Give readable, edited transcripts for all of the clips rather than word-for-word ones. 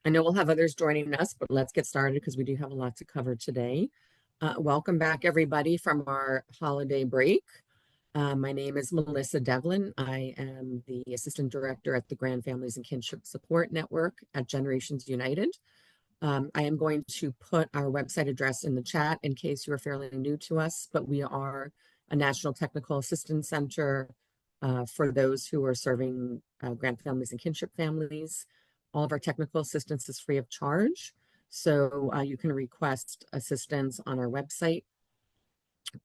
I know we'll have others joining us, but let's get started because we do have a lot to cover today. Welcome back, everybody, from our holiday break. My name is Melissa Devlin. I am the Assistant Director at the Grand Families and Kinship Support Network at Generations United. I am going to put our website address in the chat in case you are fairly new to us, but we are a National Technical Assistance Center for those who are serving Grand Families and Kinship families. All of our technical assistance is free of charge, so you can request assistance on our website.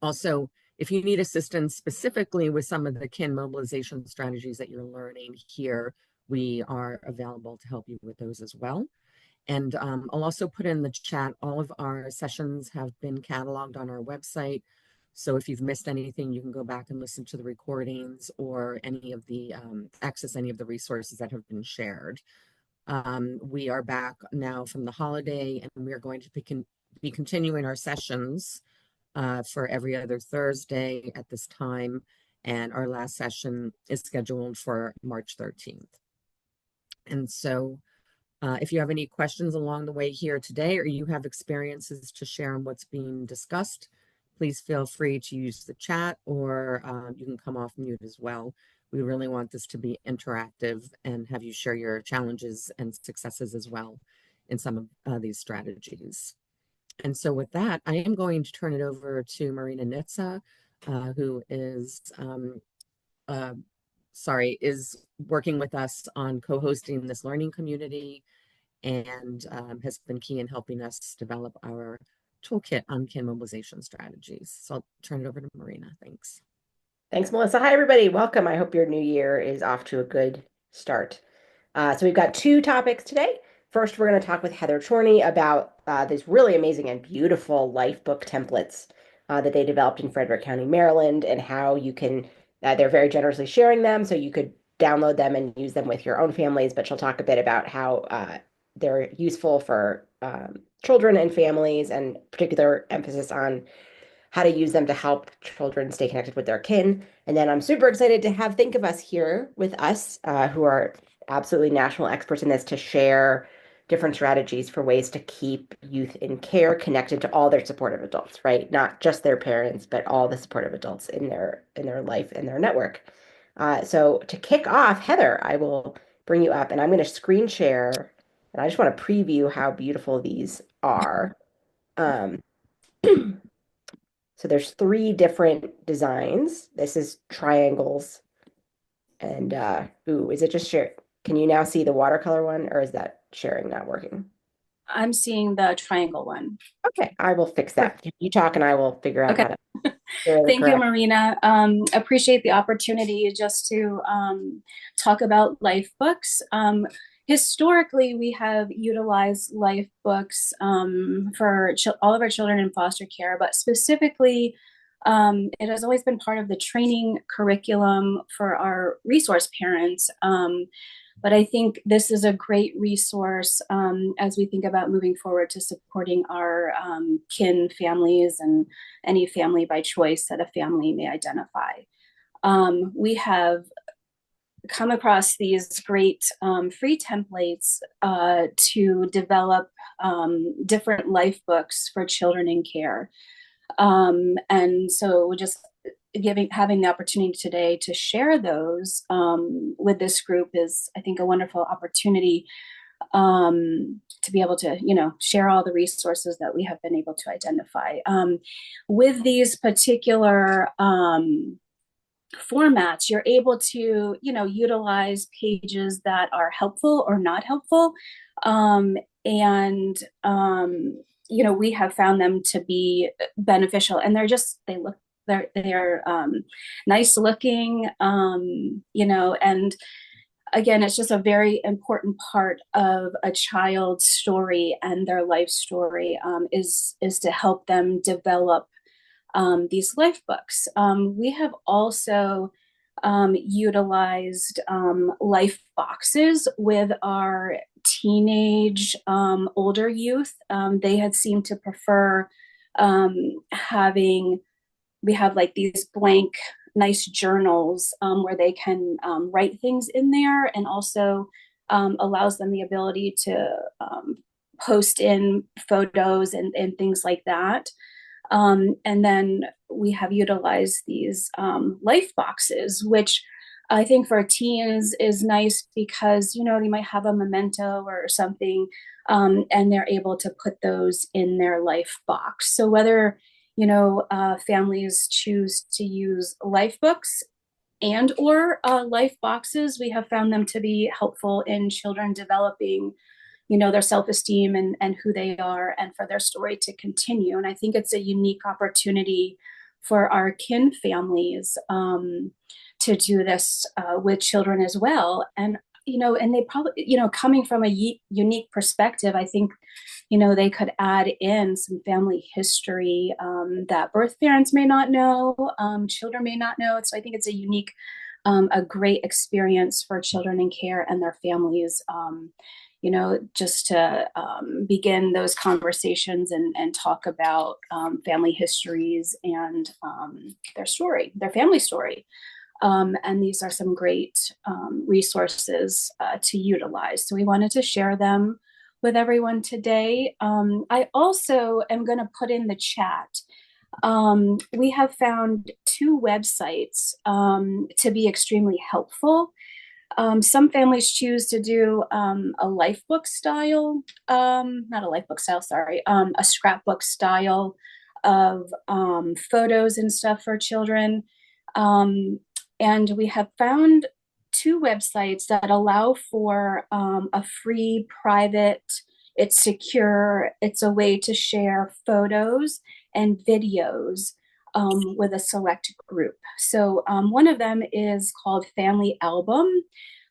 Also, if you need assistance specifically with some of the kin mobilization strategies that you're learning here, we are available to help you with those as well. And I'll also put in the chat, all of our sessions have been cataloged on our website. So if you've missed anything, you can go back and listen to the recordings or any of the access any of the resources that have been shared. We are back now from the holiday, and we are going to be continuing our sessions for every other Thursday at this time. And our last session is scheduled for March 13th. And so if you have any questions along the way here today, or you have experiences to share on what's being discussed, please feel free to use the chat, or you can come off mute as well. We really want this to be interactive and have you share your challenges and successes as well in some of these strategies. And so with that, I am going to turn it over to Marina Nitsa, who is is working with us on co-hosting this learning community and has been key in helping us develop our toolkit on kin mobilization strategies. So I'll turn it over to Marina. Thanks. Thanks, Melissa. Hi, everybody. Welcome. I hope your new year is off to a good start. So we've got two topics today. First, we're going to talk with Heather Chorney about these really amazing and beautiful life book templates that they developed in Frederick County, Maryland, and how you can, they're very generously sharing them, so you could download them and use them with your own families, but she'll talk a bit about how they're useful for children and families, and particular emphasis on how to use them to help children stay connected with their kin. And then I'm super excited to have Think of Us here with us, who are absolutely national experts in this, to share different strategies for ways to keep youth in care connected to all their supportive adults, right? Not just their parents, but all the supportive adults in their life and their network. So to kick off, Heather, I will bring you up, and I'm going to screen share, and I just want to preview how beautiful these are. Um, So there's three different designs. This is triangles. And ooh, is it just share? Can you now see the watercolor one, or is that sharing not working? I'm seeing the triangle one. Okay, I will fix that. You talk and I will figure out how to share the Thank you, correct. Marina. Appreciate the opportunity just to talk about life books. Historically, we have utilized life books for all of our children in foster care, but specifically, it has always been part of the training curriculum for our resource parents. But I think this is a great resource as we think about moving forward to supporting our kin families and any family by choice that a family may identify. We have come across these great free templates to develop different life books for children in care. And so just having the opportunity today to share those with this group is, I think, a wonderful opportunity to be able to, share all the resources that we have been able to identify. With these particular formats, you're able to, utilize pages that are helpful or not helpful. We have found them to be beneficial, and they're nice looking, and again, it's just a very important part of a child's story and their life story is to help them develop these life books. We have also utilized life boxes with our teenage older youth. They had seemed to prefer we have like these blank nice journals where they can write things in there, and also allows them the ability to post in photos and things like that. And then we have utilized these life boxes, which I think for teens is nice because, you know, they might have a memento or something, and they're able to put those in their life box. So whether, you know, families choose to use life books and or life boxes, we have found them to be helpful in children developing, you know, their self-esteem and who they are, and for their story to continue. And I think it's a unique opportunity for our kin families to do this with children as well. And, you know, and they probably, you know, coming from a unique perspective, I think, you know, they could add in some family history that birth parents may not know, children may not know. So I think it's a unique, a great experience for children in care and their families, you know, just to begin those conversations and talk about family histories and their story, their family story. And these are some great resources to utilize. So we wanted to share them with everyone today. I also am going to put in the chat. We have found 2 websites to be extremely helpful. Some families choose to do a life book style, not a life book style, sorry, a scrapbook style of photos and stuff for children. And we have found 2 websites that allow for a free, private, it's secure, it's a way to share photos and videos with a select group. So one of them is called Family Album.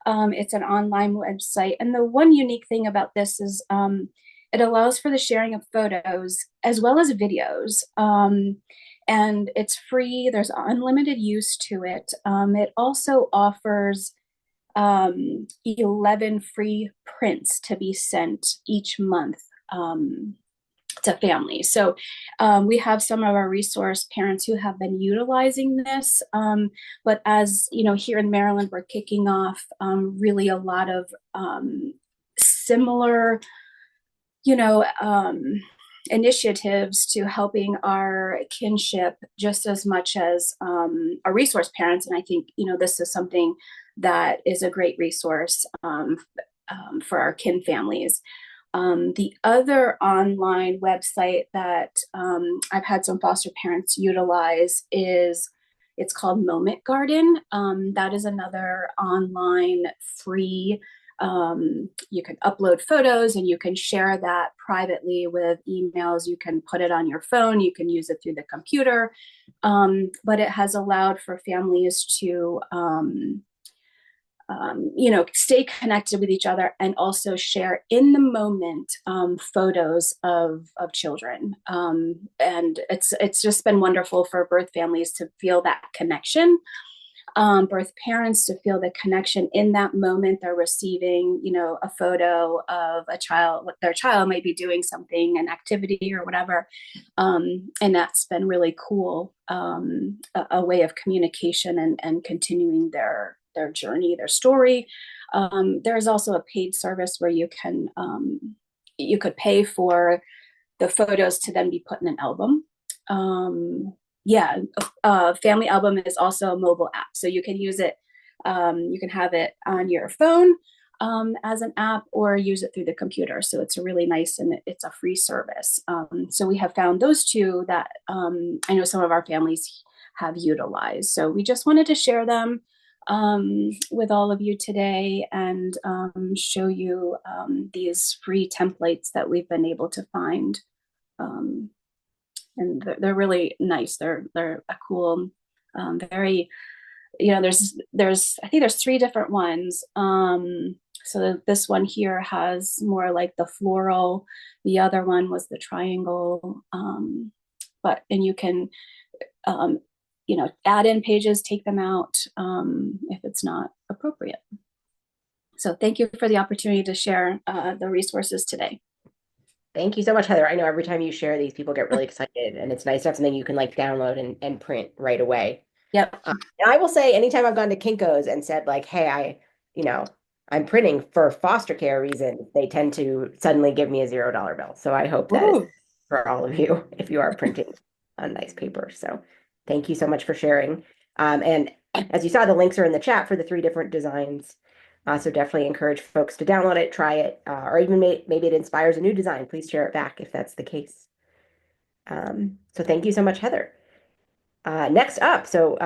It's an online website. And the one unique thing about this is it allows for the sharing of photos as well as videos. And it's free. There's unlimited use to it. It also offers 11 free prints to be sent each month to families. So we have some of our resource parents who have been utilizing this. But as you know, here in Maryland, we're kicking off really a lot of similar, you know, initiatives to helping our kinship just as much as our resource parents. And I think, you know, this is something that is a great resource for our kin families. The other online website that I've had some foster parents utilize is, it's called Moment Garden. That is another online free, you can upload photos and you can share that privately with emails. You can put it on your phone, you can use it through the computer, but it has allowed for families to you know, stay connected with each other and also share in the moment photos of children. And it's just been wonderful for birth families to feel that connection, birth parents to feel the connection in that moment. They're receiving, you know, a photo of a child, their child might be doing something, an activity or whatever. And that's been really cool, a way of communication and continuing their journey, their story. There's also a paid service where you can, you could pay for the photos to then be put in an album. Family Album is also a mobile app, so you can use it. You can have it on your phone as an app or use it through the computer. So it's a really nice, and it's a free service. So we have found those 2 that I know some of our families have utilized. So we just wanted to share them with all of you today and show you these free templates that we've been able to find. And they're really nice. They're a cool, very, you know, there's I think there's 3 different ones. So this one here has more like the floral. The other one was the triangle. And you can, you know, add in pages, take them out if it's not appropriate. So thank you for the opportunity to share the resources today. Thank you so much, Heather. I know every time you share these, people get really excited, and it's nice to have something you can like download and print right away. Yep. And I will say, anytime I've gone to Kinko's and said like, hey, you know, I'm printing for foster care reasons, they tend to suddenly give me a $0 bill. So I hope that is Ooh. for all of you if you are printing on nice paper. So thank you so much for sharing. And as you saw, the links are in the chat for the 3 different designs. So definitely encourage folks to download it, try it, or even maybe it inspires a new design. Please share it back if that's the case. So thank you so much, Heather. Next up, so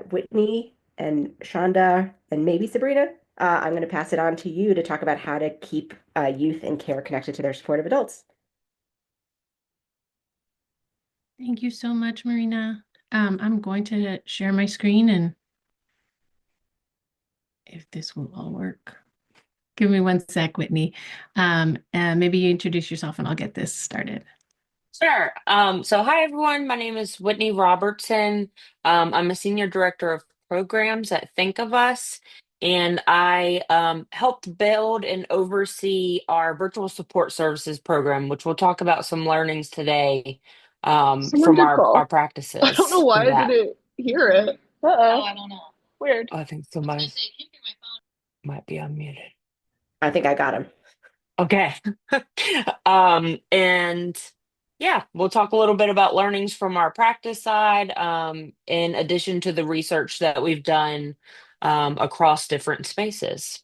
Whitney and Shonda and maybe Sabrina, I'm going to pass it on to you to talk about how to keep youth in care connected to their supportive adults. Thank you so much, Marina. I'm going to share my screen, and if this will all work. Give me one sec, Whitney. And maybe you introduce yourself and I'll get this started. Sure. So hi everyone. My name is Whitney Robertson. I'm a senior director of programs at Think of Us, and I helped build and oversee our virtual support services program, which we'll talk about some learnings today Someone from did our call. I don't know practices why of I that. didn't hear it. Uh-oh. I don't know. Weird. I think somebody might be unmuted. I think I got him. Okay. And yeah, we'll talk a little bit about learnings from our practice side, in addition to the research that we've done across different spaces.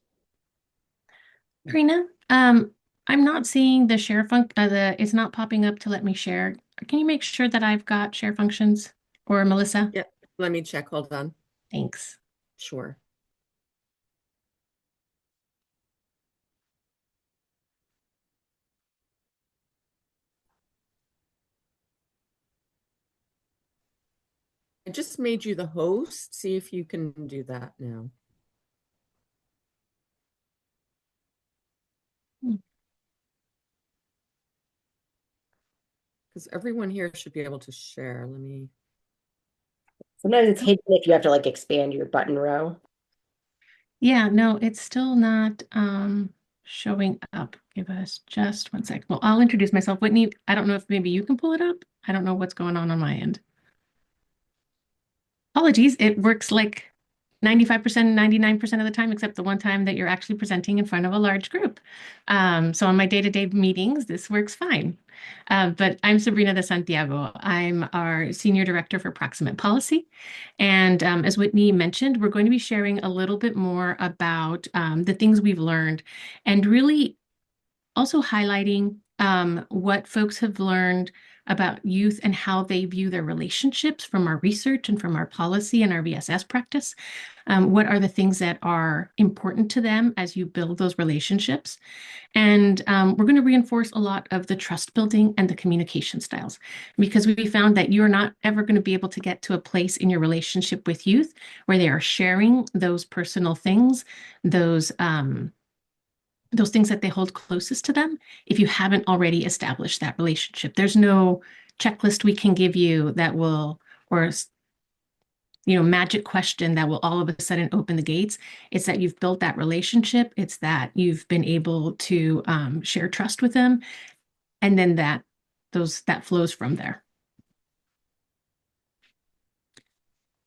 Marina, I'm not seeing the share it's not popping up to let me share. Can you make sure that I've got share functions, or Melissa? Yep. Let me check. Hold on. Thanks. Sure. I just made you the host. See if you can do that now. Because everyone here should be able to share. Let me. Sometimes it's hidden if you have to like expand your button row. Yeah, no, it's still not showing up. Give us just one sec. Well, I'll introduce myself. Whitney, I don't know if maybe you can pull it up. I don't know what's going on my end. Apologies, it works like 95%, 99% of the time, except the one time that you're actually presenting in front of a large group. So on my day-to-day meetings, this works fine. But I'm Sabrina de Santiago. I'm our Senior Director for Proximate Policy. And as Whitney mentioned, we're going to be sharing a little bit more about the things we've learned and really also highlighting what folks have learned about youth and how they view their relationships from our research and from our policy and our VSS practice. What are the things that are important to them as you build those relationships? And we're going to reinforce a lot of the trust building and the communication styles, because we found that you're not ever going to be able to get to a place in your relationship with youth where they are sharing those personal things, those things that they hold closest to them, if you haven't already established that relationship. There's no checklist we can give you that will, or magic question that will all of a sudden open the gates. It's that you've built that relationship. It's that you've been able to share trust with them, and then that flows from there.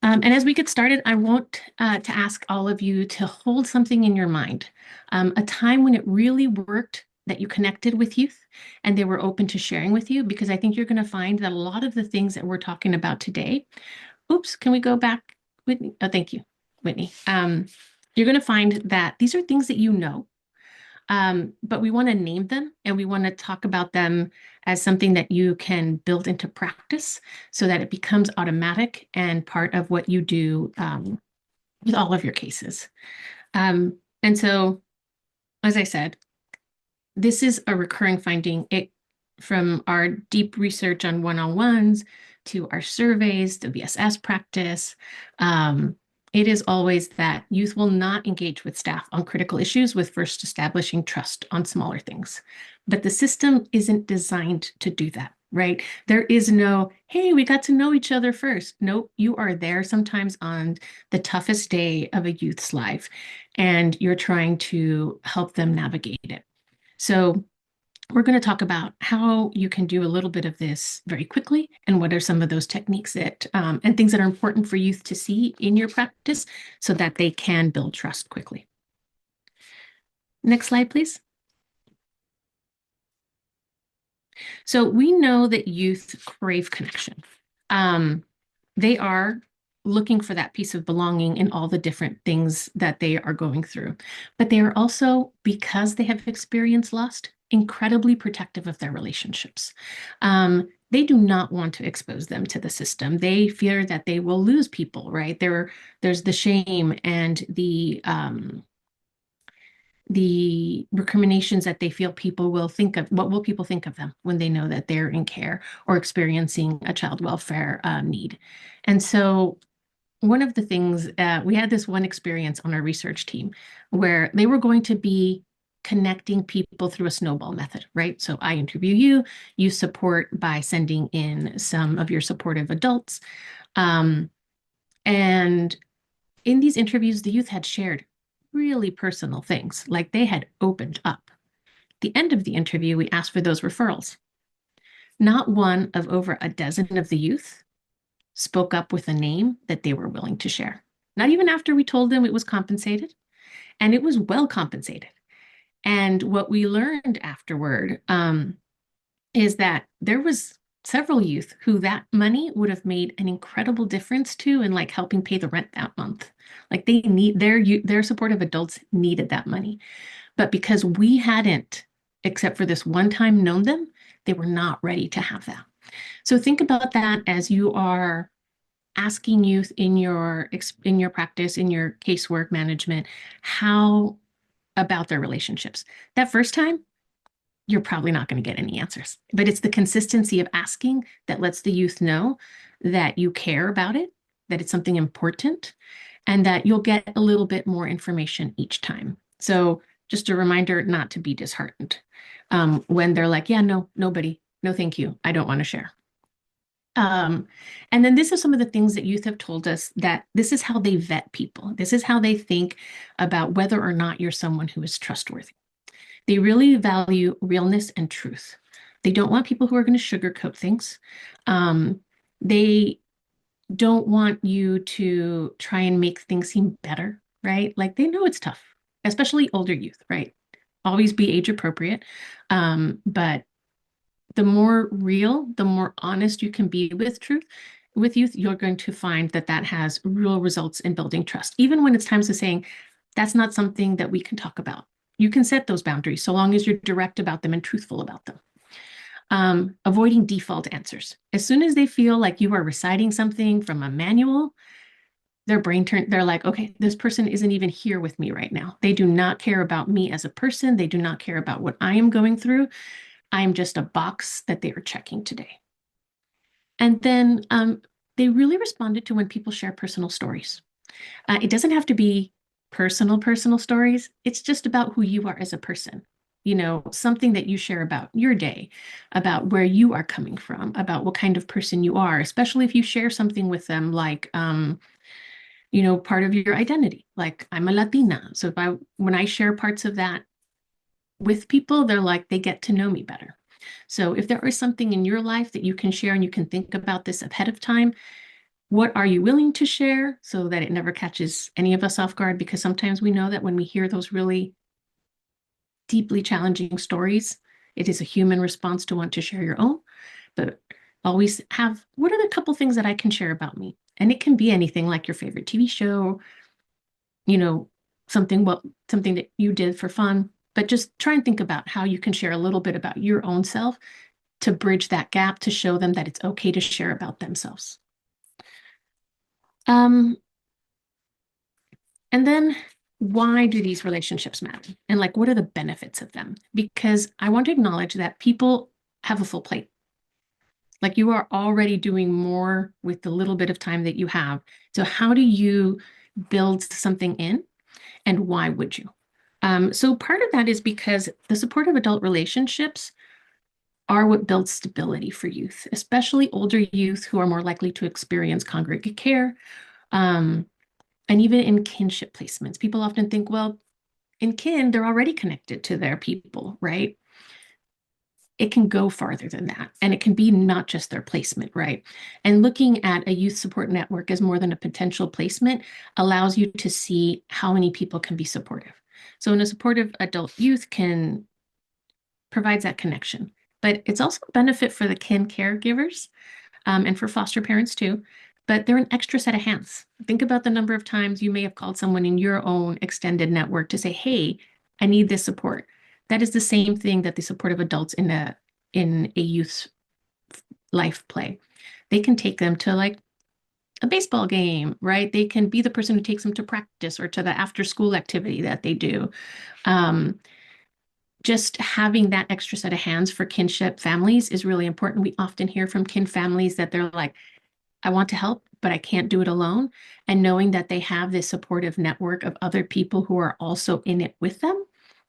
And as we get started, I want to ask all of you to hold something in your mind, a time when it really worked, that you connected with youth and they were open to sharing with you, because I think you're going to find that a lot of the things that we're talking about today, oops, can we go back, Whitney? Oh, thank you, Whitney. You're going to find that these are things that you know, but we want to name them and we want to talk about them as something that you can build into practice so that it becomes automatic and part of what you do with all of your cases. And so, as I said, this is a recurring finding from our deep research on one-on-ones to our surveys, the VSS practice. It is always that youth will not engage with staff on critical issues with first establishing trust on smaller things. But the system isn't designed to do that, right? There is no, hey, we got to know each other first. Nope, you are there sometimes on the toughest day of a youth's life, and you're trying to help them navigate it. So we're going to talk about how you can do a little bit of this very quickly and what are some of those techniques that and things that are important for youth to see in your practice so that they can build trust quickly. Next slide, please. So we know that youth crave connection. They are looking for that piece of belonging in all the different things that they are going through. But they are also, because they have experienced loss, incredibly protective of their relationships. They do not want to expose them to the system. They fear that they will lose people, right? There's the shame and the recriminations that they feel people will think of. What will people think of them when they know that they're in care or experiencing a child welfare need? And so one of the things, we had this one experience on our research team where they were going to be connecting people through a snowball method, right? So I interview you, you support by sending in some of your supportive adults. And in these interviews, the youth had shared really personal things, like they had opened up. At the end of the interview, we asked for those referrals. Not one of over a dozen of the youth spoke up with a name that they were willing to share. Not even after we told them it was compensated, and it was well compensated. And what we learned afterward is that there was several youth who that money would have made an incredible difference to in like helping pay the rent that month. Like they need their supportive adults needed that money. But because we hadn't, except for this one time, known them, they were not ready to have that. So think about that as you are asking youth in your practice, in your casework management, how about their relationships. That first time, you're probably not going to get any answers, but it's the consistency of asking that lets the youth know that you care about it, that it's something important, and that you'll get a little bit more information each time. So just a reminder not to be disheartened when they're like, yeah, no, nobody, no, thank you, I don't want to share. And then this is some of the things that youth have told us, that this is how they vet people. This is how they think about whether or not you're someone who is trustworthy. They really value realness and truth. They don't want people who are going to sugarcoat things. They don't want you to try and make things seem better, right? Like they know it's tough, especially older youth, right? Always be age appropriate. But the more real, the more honest you can be with youth, you're going to find that that has real results in building trust. Even when it's times of saying, that's not something that we can talk about. You can set those boundaries so long as you're direct about them and truthful about them. Avoiding default answers. As soon as they feel like you are reciting something from a manual, their brain they're like, okay, this person isn't even here with me right now. They do not care about me as a person. They do not care about what I am going through. I'm just a box that they are checking today. And then they really responded to when people share personal stories. It doesn't have to be personal stories. It's just about who you are as a person. You know, something that you share about your day, about where you are coming from, about what kind of person you are, especially if you share something with them like, you know, part of your identity, like I'm a Latina. So when I share parts of that with people, they're like, they get to know me better. So if there is something in your life that you can share and you can think about this ahead of time, what are you willing to share so that it never catches any of us off guard? Because sometimes we know that when we hear those really deeply challenging stories, it is a human response to want to share your own, but always have, what are the couple things that I can share about me? And it can be anything like your favorite TV show, you know, something that you did for fun, but just try and think about how you can share a little bit about your own self to bridge that gap, to show them that it's okay to share about themselves. And then why do these relationships matter? And like, what are the benefits of them? Because I want to acknowledge that people have a full plate. Like you are already doing more with the little bit of time that you have. So how do you build something in, and why would you? So part of that is because the supportive adult relationships are what builds stability for youth, especially older youth who are more likely to experience congregate care. And even in kinship placements, people often think, well, in kin, they're already connected to their people, right? It can go farther than that. And it can be not just their placement, right? And looking at a youth support network as more than a potential placement allows you to see how many people can be supportive. So in a supportive adult youth can provides that connection. But it's also a benefit for the kin caregivers and for foster parents too. But they're an extra set of hands. Think about the number of times you may have called someone in your own extended network to say, "Hey, I need this support." That is the same thing that the supportive adults in a youth's life play. They can take them to like a baseball game, right? They can be the person who takes them to practice or to the after school activity that they do. Just having that extra set of hands for kinship families is really important. We often hear from kin families that they're like, I want to help, but I can't do it alone. And knowing that they have this supportive network of other people who are also in it with them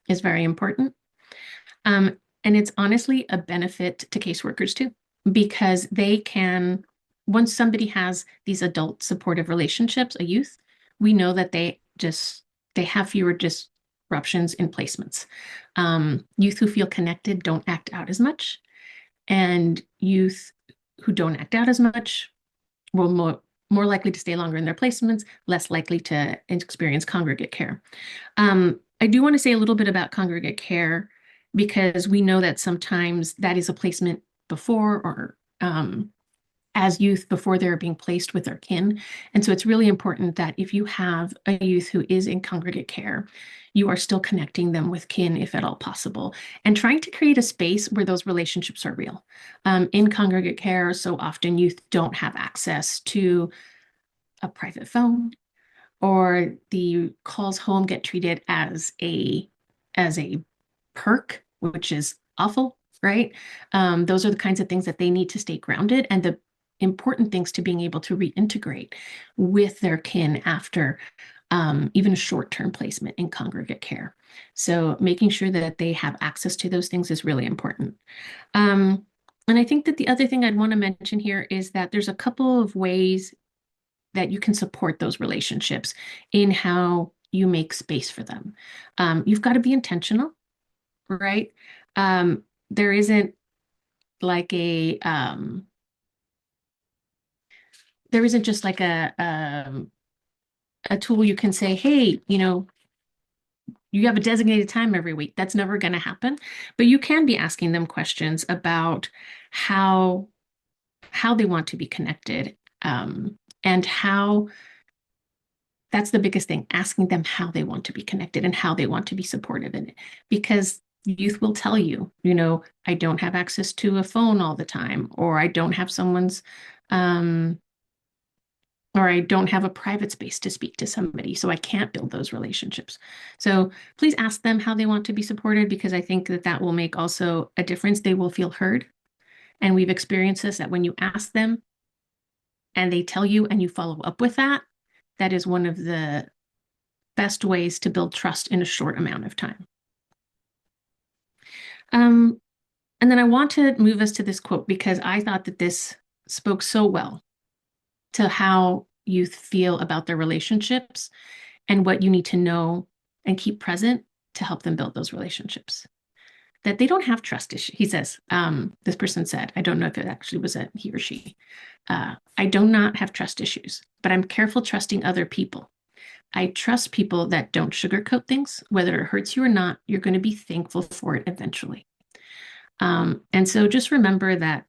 is very important. And it's honestly a benefit to caseworkers too, because they can, once somebody has these adult supportive relationships, a youth, we know that they have fewer disruptions in placements. Youth who feel connected don't act out as much, and youth who don't act out as much will more likely to stay longer in their placements, less likely to experience congregate care. I do want to say a little bit about congregate care because we know that sometimes that is a placement before or as youth before they're being placed with their kin. And so it's really important that if you have a youth who is in congregate care, you are still connecting them with kin if at all possible, and trying to create a space where those relationships are real. In congregate care, so often youth don't have access to a private phone, or the calls home get treated as a perk, which is awful, right? Those are the kinds of things that they need to stay grounded, and the important things to being able to reintegrate with their kin after even a short-term placement in congregate care. So making sure that they have access to those things is really important. And I think that the other thing I'd want to mention here is that there's a couple of ways that you can support those relationships in how you make space for them. You've got to be intentional, right? There isn't like there isn't just like a tool you can say, hey, you have a designated time every week. That's never going to happen. But you can be asking them questions about how they want to be connected, and how that's the biggest thing, asking them how they want to be connected and how they want to be supportive in it. Because youth will tell you, I don't have access to a phone all the time, or I don't have someone's, or I don't have a private space to speak to somebody, so I can't build those relationships. So please ask them how they want to be supported, because I think that will make also a difference. They will feel heard. And we've experienced this, that when you ask them and they tell you and you follow up with that, that is one of the best ways to build trust in a short amount of time. And then I want to move us to this quote, because I thought that this spoke so well to how youth feel about their relationships and what you need to know and keep present to help them build those relationships. That they don't have trust issues. He says, this person said, I don't know if it actually was a he or she. I do not have trust issues, but I'm careful trusting other people. I trust people that don't sugarcoat things. Whether it hurts you or not, you're going to be thankful for it eventually. And so just remember that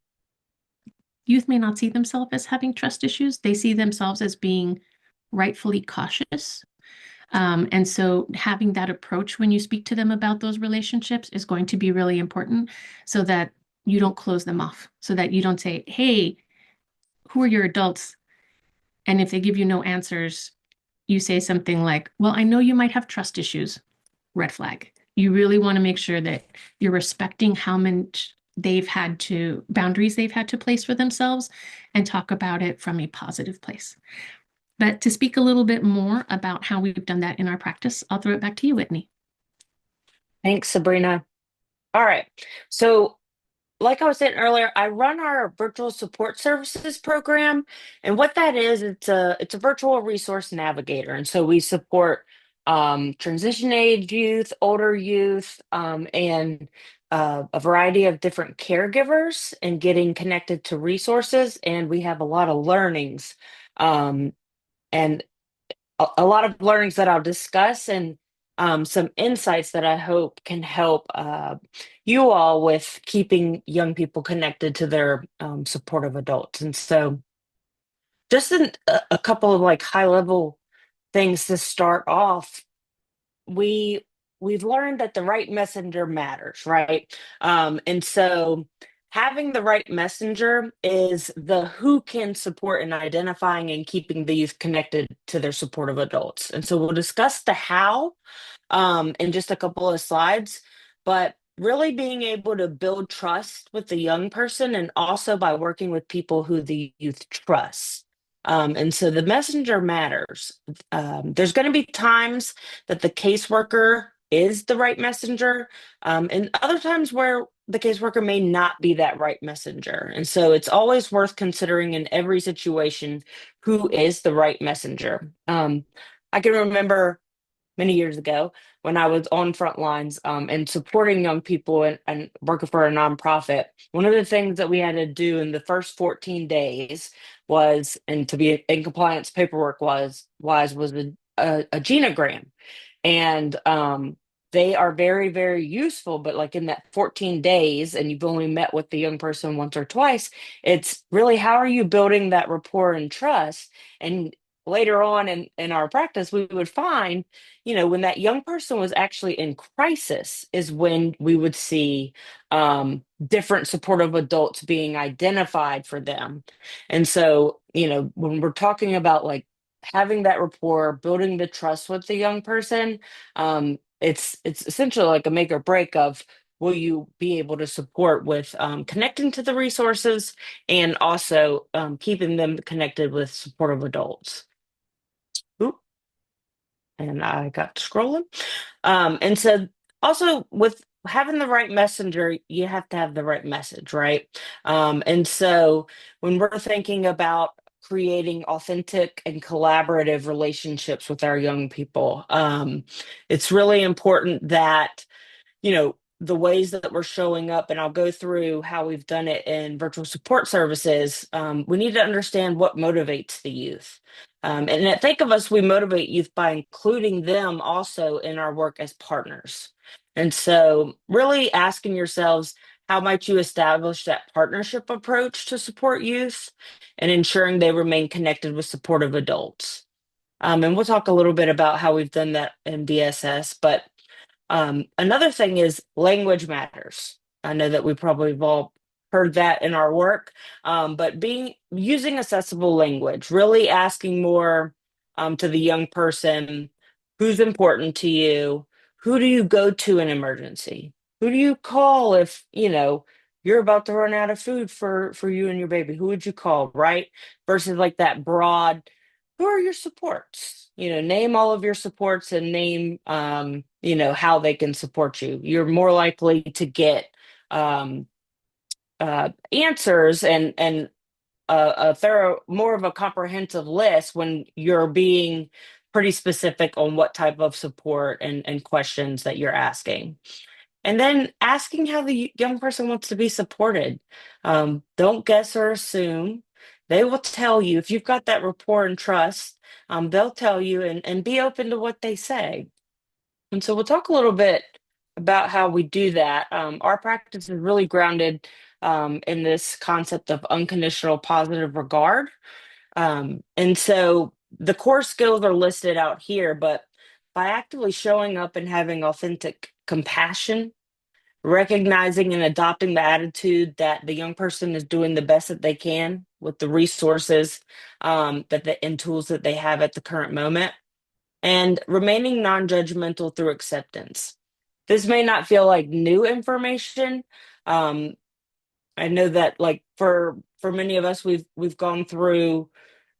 youth may not see themselves as having trust issues. They see themselves as being rightfully cautious. And so having that approach when you speak to them about those relationships is going to be really important, so that you don't close them off, so that you don't say, hey, who are your adults? And if they give you no answers, you say something like, well, I know you might have trust issues. Red flag. You really want to make sure that you're respecting how much boundaries they've had to place for themselves, and talk about it from a positive place. But to speak a little bit more about how we've done that in our practice, I'll throw it back to you, Whitney. Thanks, Sabrina. All right. So like I was saying earlier, I run our virtual support services program, and what that is, it's a virtual resource navigator, and so we support transition age youth, older youth, and a variety of different caregivers, and getting connected to resources. And we have a lot of learnings, and a lot of learnings that I'll discuss, and some insights that I hope can help you all with keeping young people connected to their supportive adults. And so, just a couple of like high level things to start off. We've learned that the right messenger matters, right? And so having the right messenger is the who can support in identifying and keeping the youth connected to their supportive adults. And so we'll discuss the how in just a couple of slides, but really being able to build trust with the young person and also by working with people who the youth trust. And so the messenger matters. There's going to be times that the caseworker is the right messenger, and other times where the caseworker may not be that right messenger. And so it's always worth considering in every situation who is the right messenger. I can remember many years ago when I was on front lines and supporting young people and working for a nonprofit. One of the things that we had to do in the first 14 days was, and to be in compliance paperwork was a genogram. And they are very, very useful. But like in that 14 days, and you've only met with the young person once or twice, it's really how are you building that rapport and trust? And later on in our practice, we would find, when that young person was actually in crisis is when we would see different supportive adults being identified for them. And so, when we're talking about like having that rapport, building the trust with the young person, it's essentially like a make or break of will you be able to support with connecting to the resources and also keeping them connected with supportive adults. Oop, and I got scrolling. And so also with having the right messenger, you have to have the right message, right? And so when we're thinking about creating authentic and collaborative relationships with our young people, it's really important that the ways that we're showing up, and I'll go through how we've done it in virtual support services. We need to understand what motivates the youth. And at Think of Us, we motivate youth by including them also in our work as partners. And so, really asking yourselves, how might you establish that partnership approach to support youth and ensuring they remain connected with supportive adults? And we'll talk a little bit about how we've done that in BSS, but another thing is language matters. I know that we probably have all heard that in our work, but using accessible language, really asking more to the young person, who's important to you, who do you go to in emergency, who do you call if you're about to run out of food for you and your baby, who would you call, right? Versus like that broad, who are your supports? Name all of your supports and name, how they can support you. You're more likely to get answers and a thorough, more of a comprehensive list when you're being pretty specific on what type of support and questions that you're asking. And then asking how the young person wants to be supported. Don't guess or assume. They will tell you if you've got that rapport and trust, they'll tell you and be open to what they say. And so we'll talk a little bit about how we do that. Our practice is really grounded in this concept of unconditional positive regard. And so the core skills are listed out here, but by actively showing up and having authentic compassion, recognizing and adopting the attitude that the young person is doing the best that they can with the resources and tools that they have at the current moment, and remaining non-judgmental through acceptance. This may not feel like new information. I know that like for many of us, we've gone through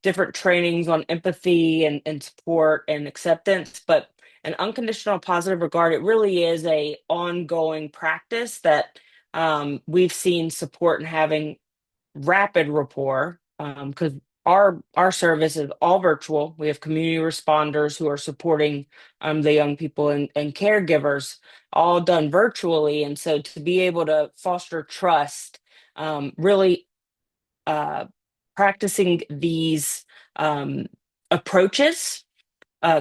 different trainings on empathy and support and acceptance, but an unconditional positive regard, it really is a ongoing practice that we've seen support in having rapid rapport, because our service is all virtual. We have community responders who are supporting the young people and caregivers, all done virtually. And so to be able to foster trust, really practicing these approaches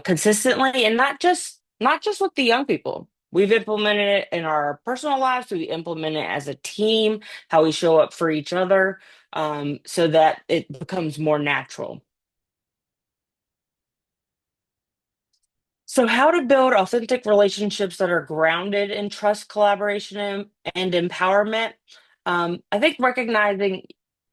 consistently, and not just not just with the young people. We've implemented it in our personal lives. We implement it as a team, how we show up for each other, so that it becomes more natural. So, how to build authentic relationships that are grounded in trust, collaboration, and empowerment. I think recognizing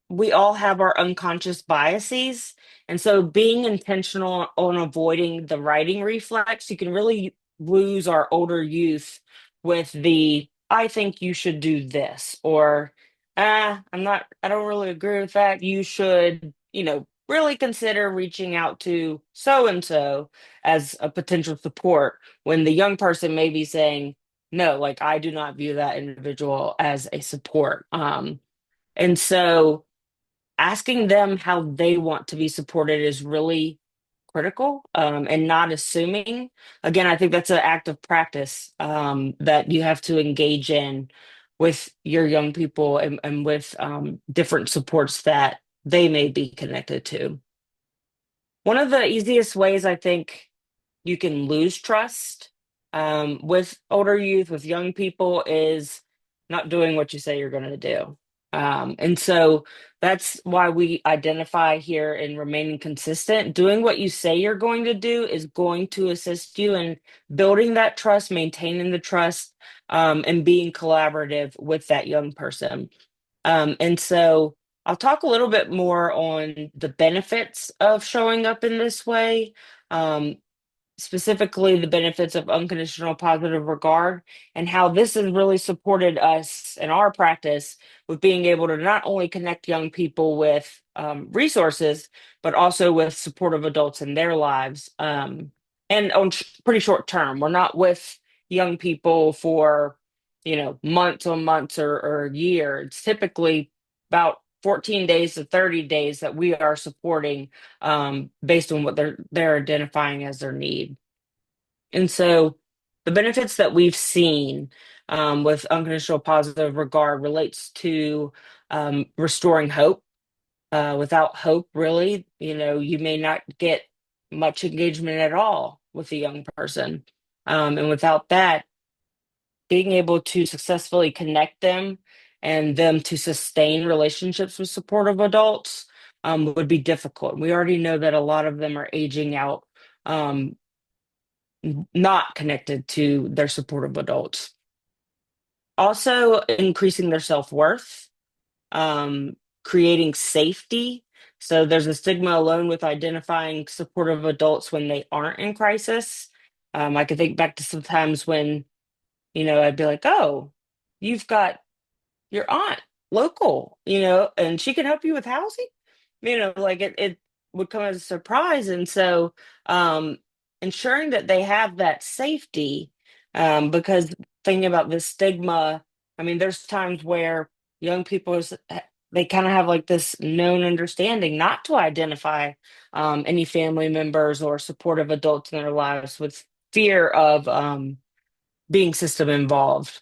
we all have our unconscious biases. And so, being intentional on avoiding the writing reflex, you can really lose our older youth with the, I think you should do this, or, I don't really agree with that. You should, really consider reaching out to so and so as a potential support when the young person may be saying, no, like I do not view that individual as a support. And so asking them how they want to be supported is really critical, and not assuming. Again, I think that's an act of practice, that you have to engage in with your young people, and with different supports that they may be connected to. One of the easiest ways I think you can lose trust, with older youth, with young people, is not doing what you say you're going to do. And so that's why we identify here in remaining consistent. Doing what you say you're going to do is going to assist you in building that trust, maintaining the trust, and being collaborative with that young person. And so I'll talk a little bit more on the benefits of showing up in this way. Um, Specifically the benefits of unconditional positive regard, and how this has really supported us in our practice with being able to not only connect young people with resources, but also with supportive adults in their lives. And on pretty short term, we're not with young people for, months on months, or a year. It's typically about 14 days to 30 days that we are supporting, based on what they're identifying as their need. And so the benefits that we've seen, with unconditional positive regard, relates to restoring hope. Without hope, really, you may not get much engagement at all with a young person. And without that, being able to successfully connect them and them to sustain relationships with supportive adults, would be difficult. We already know that a lot of them are aging out, not connected to their supportive adults. Also, increasing their self worth, creating safety. So, there's a stigma alone with identifying supportive adults when they aren't in crisis. I could think back to some times when, I'd be like, oh, you've got your aunt local, and she can help you with housing. Like it would come as a surprise. And so, ensuring that they have that safety, because thinking about this stigma, I mean, there's times where young people, they kind of have like this known understanding not to identify any family members or supportive adults in their lives, with fear of being system involved.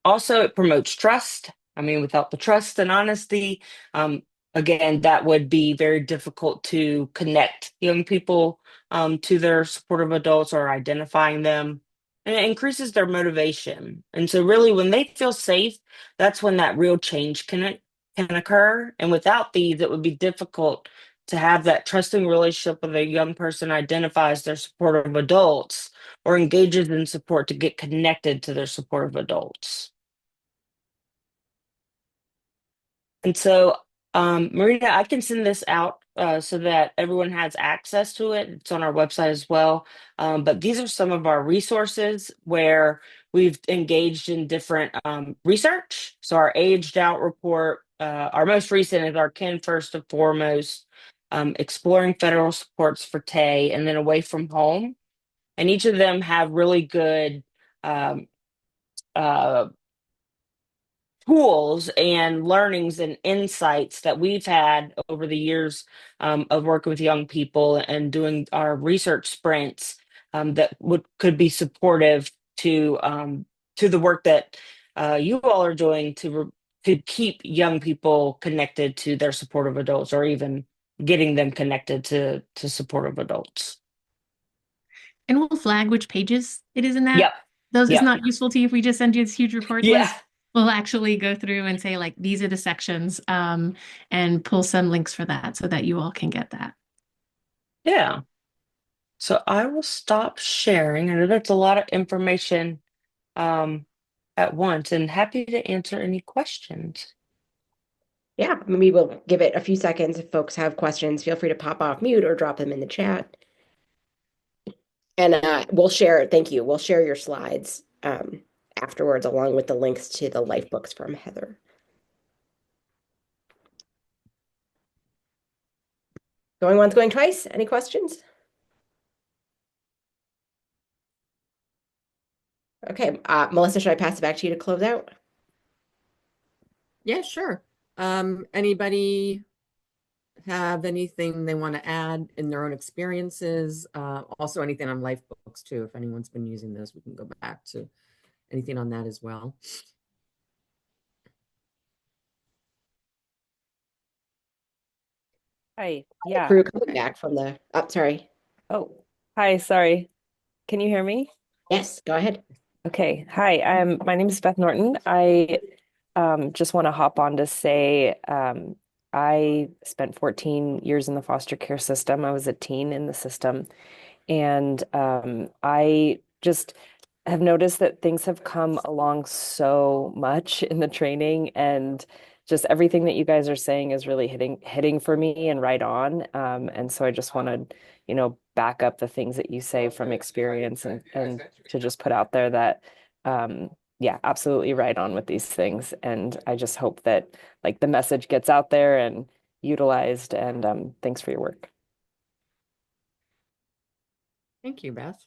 Also, it promotes trust. I mean, without the trust and honesty, um, again, that would be very difficult to connect young people, to their supportive adults, or identifying them. And it increases their motivation. And so, really, when they feel safe, that's when that real change can occur. And without these, it would be difficult to have that trusting relationship with a young person identifies their supportive adults, or engages in support to get connected to their supportive adults. And so, Marina, I can send this out, so that everyone has access to it. It's on our website as well. But these are some of our resources where we've engaged in different research. So, our aged out report, our most recent is our Kin First and Foremost, exploring federal supports for TAY, and then Away from Home. And each of them have really good um, uh, tools and learnings and insights that we've had over the years, of working with young people and doing our research sprints, that could be supportive to the work that you all are doing to keep young people connected to their supportive adults, or even getting them connected to supportive adults. And we'll flag which pages it is in that. Yep. Those Yep. It's not useful to you if we just send you this huge report Yeah. list. We'll actually go through and say, like, these are the sections, and pull some links for that so that you all can get that. Yeah. So I will stop sharing. I know that's a lot of information at once, and happy to answer any questions. Yeah, maybe we'll give it a few seconds. If folks have questions, feel free to pop off mute or drop them in the chat. And we'll share, thank you. We'll share your slides afterwards, along with the links to the life books from Heather. Going once, going twice. Any questions? Okay, Melissa, should I pass it back to you to close out? Yeah, sure. Anybody have anything they want to add in their own experiences? Also anything on life books too. If anyone's been using those, we can go back to anything on that as well. Hi. Yeah. Crew coming Okay. back from the, sorry. Oh, hi. Sorry. Can you hear me? Yes, go ahead. Okay. Hi. My name is Beth Norton. I just want to hop on to say I spent 14 years in the foster care system. I was a teen in the system, and I just have noticed that things have come along so much in the training, and just everything that you guys are saying is really hitting for me and right on. And so I just want to, back up the things that you say from experience, and to just put out there that yeah, absolutely right on with these things. And I just hope that like the message gets out there and utilized. And thanks for your work. Thank you, Beth.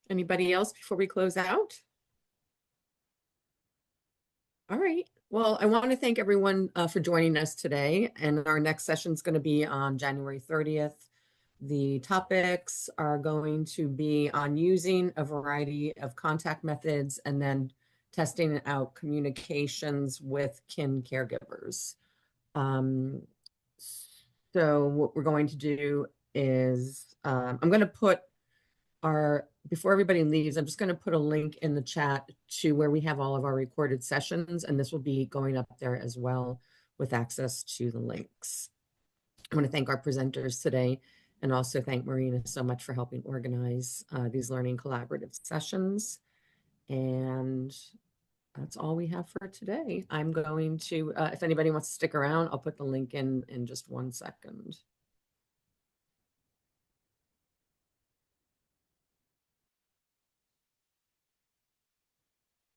Anybody else before we close out? All right. Well, I want to thank everyone for joining us today. And our next session is going to be on January 30th. The topics are going to be on using a variety of contact methods and then testing out communications with kin caregivers. So what we're going to do is I'm going to put before everybody leaves, I'm just going to put a link in the chat to where we have all of our recorded sessions, and this will be going up there as well with access to the links. I want to thank our presenters today and also thank Marina so much for helping organize these learning collaborative sessions. And that's all we have for today. I'm going to, if anybody wants to stick around, I'll put the link in just 1 second.